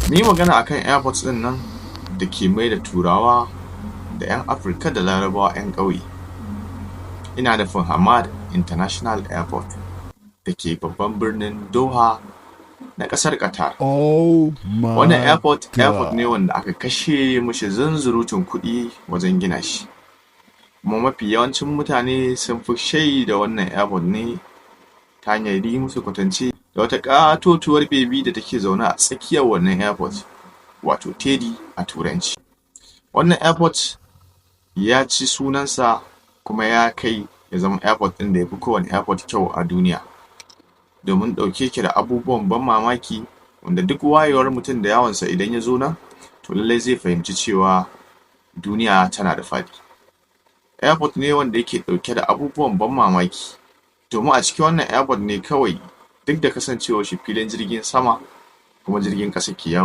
Mu yi magana akan airports ɗin nan da ke mai da Turawa da 'yan Afirka da Larabawa 'yan ƙauye. Ina nufin Hamad International Airport da ke babban birnin Doha na ƙasar Qatar. Wannan airport ne wanda aka kashe mishi zunzurutun kuɗi wajen gina shi. Kuma mafi yawancin mutane sun fi shaida wannan airport ne ta hanyar yi musu kwatance da wata ƙatotuwar bebi da take zaune a tsakiyar wannan airport, wato Teddy a Turanci. Wannan airport ya ci sunansa kuma ya kai ya zama airport ɗin da ya fi kowane airport kyau a duniya, domin ɗauke ke da abubuwan ban mamaki wanda duk wayewar mutum da yawansa idan ya zo nan, to lallai zai fahimci cewa duniya tana da faɗi. Airport ne wanda yake ɗauke da abubuwan ban mamaki, domin a cikin wannan airport ne kawai duk da kasancewar shi filin jirgin sama kuma jirgin ƙasa ke yawo.